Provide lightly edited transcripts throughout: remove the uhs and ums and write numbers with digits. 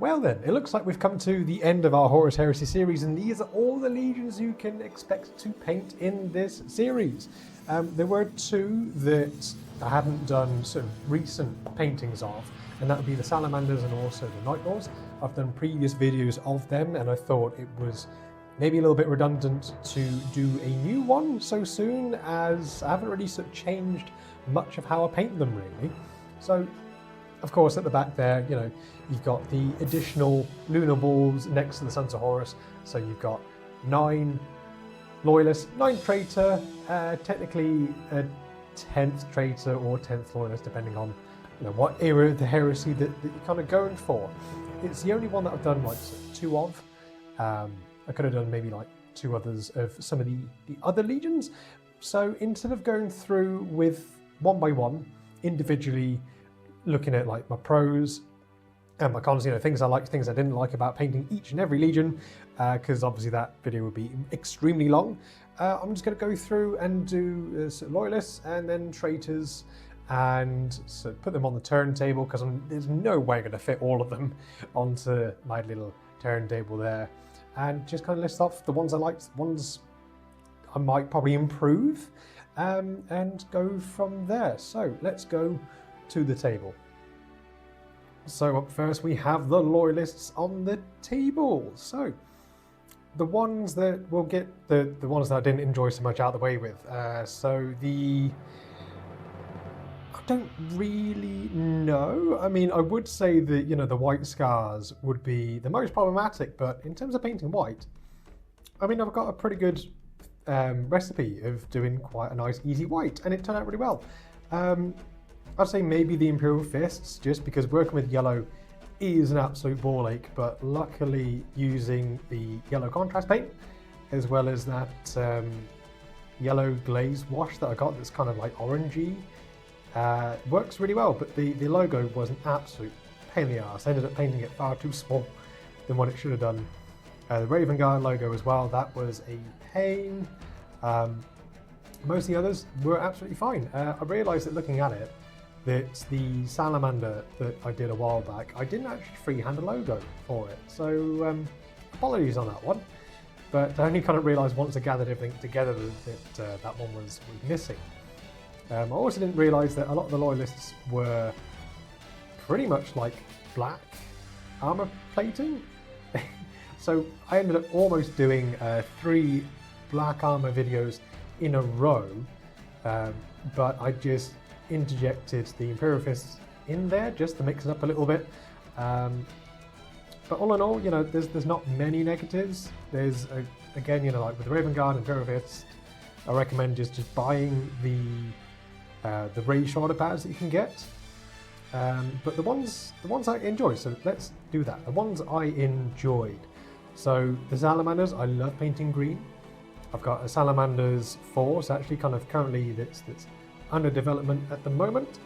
Well then, it looks like we've come to the end of our Horus Heresy series, and these are all the legions you can expect to paint in this series. There were two that I hadn't done sort of recent paintings of, and that would be the Salamanders and also the Night Lords. I've done previous videos of them, and I thought it was maybe a little bit redundant to do a new one so soon, as I haven't really sort of changed much of how I paint them really. So, of course, at the back there, you know, you've got the additional lunar balls next to the Sons of Horus. So you've got 9 loyalists, 9 traitor, technically a 10th traitor or 10th loyalist, depending on what era of the heresy that you're kind of going for. It's the only one that I've done like 2 of. I could have done maybe like 2 others of some of the other legions. So instead of going through with one by one, individually, looking at like my pros and my cons, things I liked, things I didn't like about painting each and every legion, because obviously that video would be extremely long. I'm just going to go through and do loyalists and then traitors, and so put them on the turntable, because there's no way I'm going to fit all of them onto my little turntable there, and just kind of list off the ones I liked, ones I might probably improve, and go from there. So let's go to the table. So up first we have the loyalists on the table. So the ones that will get the ones that I didn't enjoy so much out of the way with. I don't really know. I mean, I would say that the white scars would be the most problematic, but in terms of painting white, I mean, I've got a pretty good recipe of doing quite a nice easy white, and it turned out really well. I'd say maybe the Imperial Fists, just because working with yellow is an absolute ball ache, but luckily using the yellow contrast paint, as well as that yellow glaze wash that I got that's kind of like orangey, works really well. But the logo was an absolute pain in the arse. I ended up painting it far too small than what it should have done. The Raven Guard logo as well, that was a pain. Most of the others were absolutely fine. I realised that looking at it, that the Salamander that I did a while back, I didn't actually freehand a logo for it. So apologies on that one. But I only kind of realised once I gathered everything together that that one was missing. I also didn't realise that a lot of the loyalists were pretty much like black armour plating. So I ended up almost doing 3 black armour videos in a row, but I just interjected the Imperial Fists in there just to mix it up a little bit. But all in all, there's not many negatives. There's again, like with the Raven Guard and Imperial Fists, I recommend just buying the raised shoulder pads that you can get. But the ones I enjoy, so let's do that. The ones I enjoyed. So the Salamanders, I love painting green. I've got a Salamanders Force, actually kind of currently that's under development at the moment.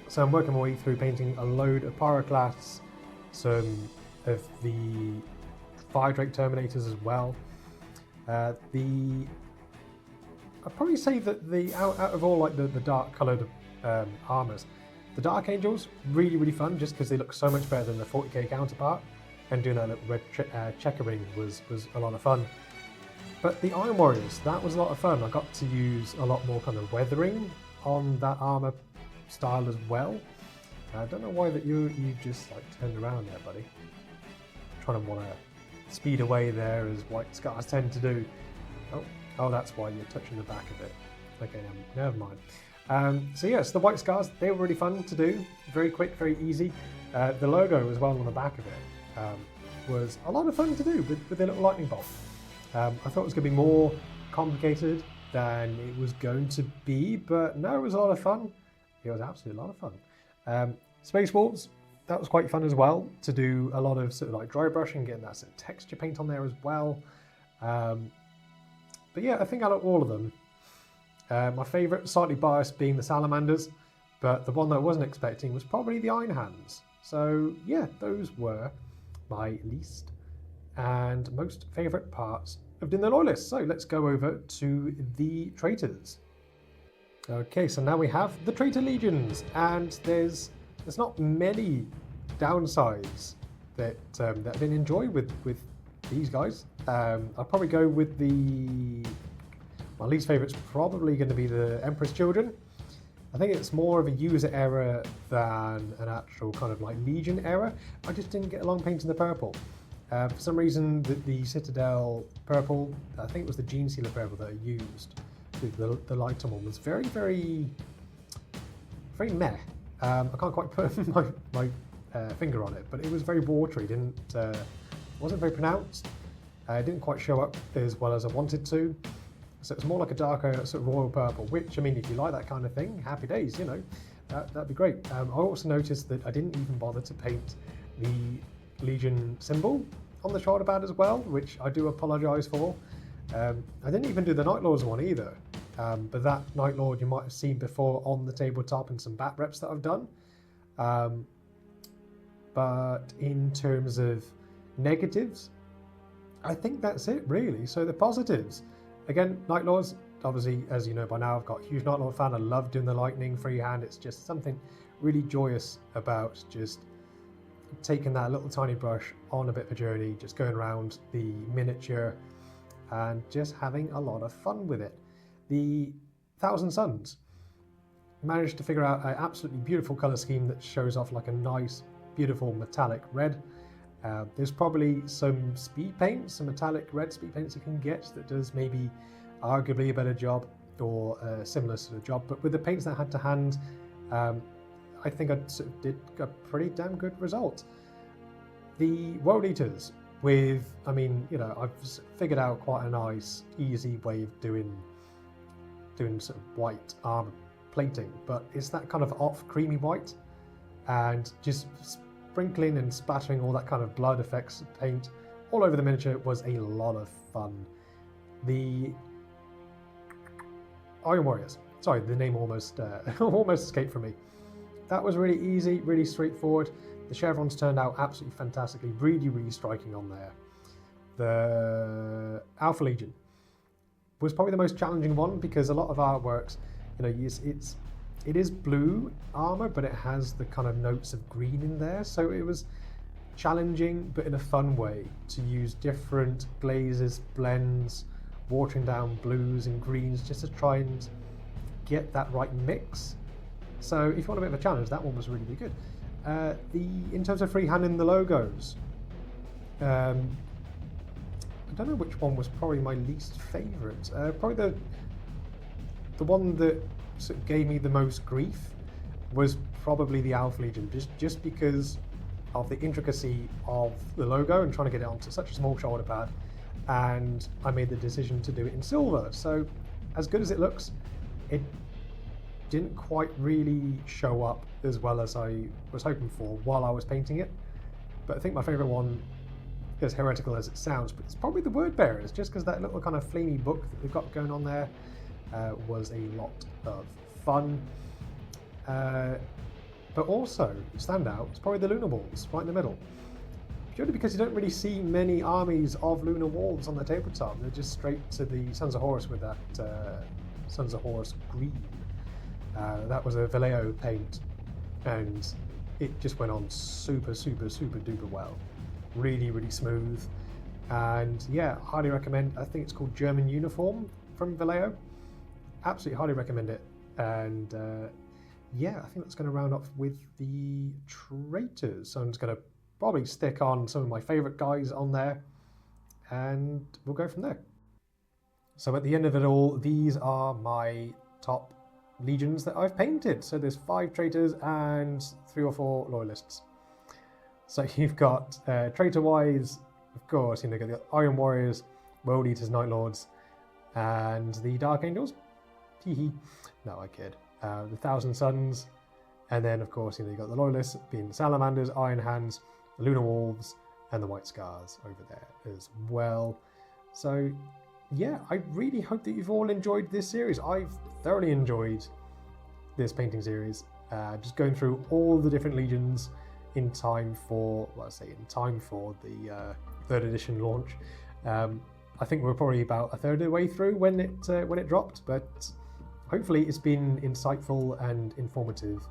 So I'm working my way through painting a load of Pyroclasts, some of the Fire Drake Terminators as well. I'd probably say that out of all like the dark coloured armours, the Dark Angels, really fun, just because they look so much better than the 40k counterpart, and doing that little red checkering was a lot of fun. But the Iron Warriors, that was a lot of fun. I got to use a lot more kind of weathering on that armour style as well. I don't know why that you just like turned around there, buddy. Trying to want to speed away there as white scars tend to do. Oh, that's why you're touching the back of it. Okay, never mind. So yes, the white scars, they were really fun to do. Very quick, very easy. The logo as well on the back of it was a lot of fun to do with the little lightning bolt. I thought it was going to be more complicated than it was going to be, but no, it was a lot of fun. It was absolutely a lot of fun. Space Wolves, that was quite fun as well, to do a lot of sort of like dry brushing, getting that sort of texture paint on there as well. But yeah, I think I like all of them. My favourite, slightly biased, being the Salamanders, but the one that I wasn't expecting was probably the Iron Hands. So yeah, those were my least and most favourite parts of doing the loyalists. So let's go over to the traitors. Okay, so now we have the traitor legions, and there's not many downsides that I've been enjoying with these guys. I'll probably go with my least favourite's probably going to be the Emperor's Children. I think it's more of a user error than an actual kind of like Legion error. I just didn't get along painting the purple. For some reason, the Citadel purple, I think it was the Gene Sealer purple that I used with the lighter one, was very, very, very meh. I can't quite put my finger on it, but it was very watery. Wasn't very pronounced. It didn't quite show up as well as I wanted to. So it's more like a darker sort of royal purple, which, I mean, if you like that kind of thing, happy days, you know, that'd be great. I also noticed that I didn't even bother to paint the Legion symbol on the shoulder pad as well, which I do apologise for. I didn't even do the Night Lords one either, but that Night Lord you might have seen before on the tabletop and some bat reps that I've done. But in terms of negatives, I think that's it really. So the positives, again, Night Lords, obviously, as you know by now, I've got a huge Night Lord fan. I love doing the lightning freehand. It's just something really joyous about just taking that little tiny brush on a bit of a journey, just going around the miniature and just having a lot of fun with it. The Thousand Suns, managed to figure out an absolutely beautiful colour scheme that shows off like a nice, beautiful metallic red. There's probably some speed paint, some metallic red speed paints you can get that does maybe arguably a better job or a similar sort of job, but with the paints that I had to hand, I think I sort of did a pretty damn good result. The World Eaters with, I mean, you know, I've figured out quite a nice, easy way of doing sort of white armor plating, but it's that kind of off creamy white, and just sprinkling and splattering all that kind of blood effects paint all over the miniature was a lot of fun. The Iron Warriors, sorry, the name almost almost escaped from me. That was really easy, really straightforward. The chevrons turned out absolutely fantastically, really, really striking on there. The Alpha Legion was probably the most challenging one because a lot of artworks, you know, it is blue armor, but it has the kind of notes of green in there. So it was challenging, but in a fun way, to use different glazes, blends, watering down blues and greens just to try and get that right mix. So if you want a bit of a challenge, that one was really, really good. In terms of freehanding the logos, I don't know which one was probably my least favourite. Probably the one that sort of gave me the most grief was probably the Alpha Legion, just because of the intricacy of the logo and trying to get it onto such a small shoulder pad, and I made the decision to do it in silver. So as good as it looks, it didn't quite really show up as well as I was hoping for while I was painting it. But I think my favourite one, as heretical as it sounds, but it's probably the Word Bearers, just because that little kind of flamey book that they've got going on there was a lot of fun. But also, standout, it's probably the Lunar Wolves, right in the middle. Purely because you don't really see many armies of Lunar Wolves on the tabletop. They're just straight to the Sons of Horus with that Sons of Horus green. That was a Vallejo paint, and it just went on super, super, super duper well. Really, really smooth. And yeah, highly recommend. I think it's called German Uniform from Vallejo. Absolutely highly recommend it. And yeah, I think that's going to round off with the traitors. So I'm just going to probably stick on some of my favourite guys on there, and we'll go from there. So at the end of it all, these are my top legions that I've painted. So there's 5 traitors and 3 or 4 loyalists. So you've got traitor-wise, of course, you know, you've got the Iron Warriors, World Eaters, Night Lords, and the Dark Angels. Hee. No, I kid. The Thousand Suns, and then of course, you know, you've got the loyalists being the Salamanders, Iron Hands, the Lunar Wolves, and the White Scars over there as well. So yeah, I really hope that you've all enjoyed this series. I've thoroughly enjoyed this painting series. Just going through all the different legions in time for, well, I say in time for the 3rd edition launch. I think we're probably about a third of the way through when it dropped, but hopefully it's been insightful and informative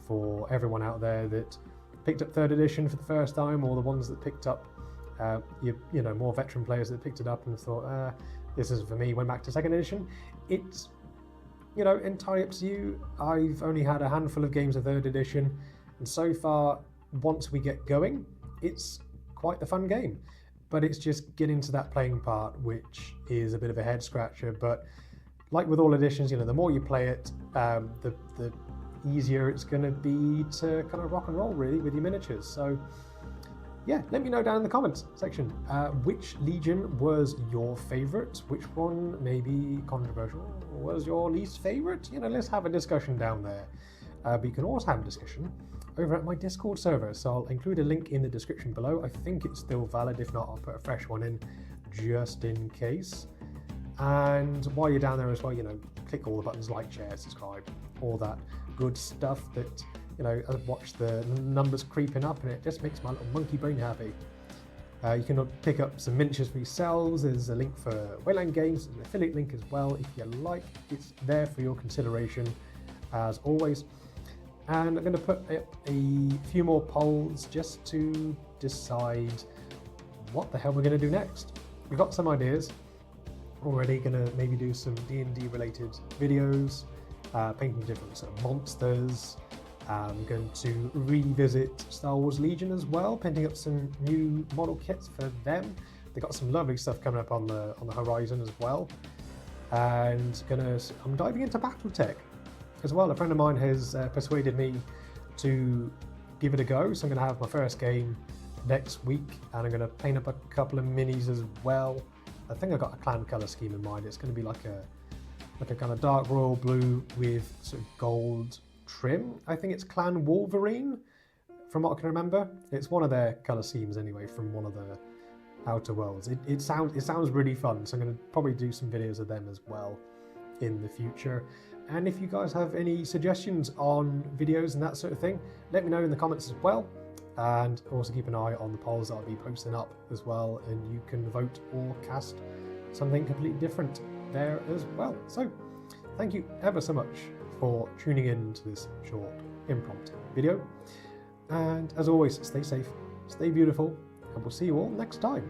for everyone out there that picked up 3rd edition for the first time, or the ones that picked up, you know, more veteran players that picked it up and thought, this is for me, went back to 2nd edition. It's, you know, entirely up to you. I've only had a handful of games of 3rd edition, and so far, once we get going, it's quite the fun game. But it's just getting to that playing part, which is a bit of a head scratcher. But like with all editions, you know, the more you play it, the easier it's going to be to kind of rock and roll, really, with your miniatures. So yeah, let me know down in the comments section which Legion was your favorite, which one maybe controversial was your least favorite. You know, let's have a discussion down there. But you can also have a discussion over at my Discord server, so I'll include a link in the description below. I think it's still valid. If not, I'll put a fresh one in just in case. And while you're down there as well, you know, click all the buttons like, share, subscribe, all that good stuff that, you know, I watch the numbers creeping up and it just makes my little monkey brain happy. You can pick up some miniatures for yourselves. There's a link for Wayland Games, an affiliate link as well. If you like, it's there for your consideration as always. And I'm going to put up a few more polls just to decide what the hell we're going to do next. We've got some ideas already. Going to maybe do some D&D related videos, painting different sort of monsters. I'm going to revisit Star Wars Legion as well, painting up some new model kits for them. They've got some lovely stuff coming up on the horizon as well. And I'm diving into BattleTech as well. A friend of mine has persuaded me to give it a go, so I'm going to have my first game next week, and I'm going to paint up a couple of minis as well. I think I've got a clan colour scheme in mind. It's going to be like a kind of dark royal blue with sort of gold trim. I think it's Clan Wolverine, from what I can remember. It's one of their colour schemes anyway, from one of the Outer Worlds. It sounds really fun, so I'm going to probably do some videos of them as well in the future. And if you guys have any suggestions on videos and that sort of thing, let me know in the comments as well. And also keep an eye on the polls that I'll be posting up as well, and you can vote or cast something completely different there as well. So thank you ever so much for tuning in to this short impromptu video. And as always, stay safe, stay beautiful, and we'll see you all next time.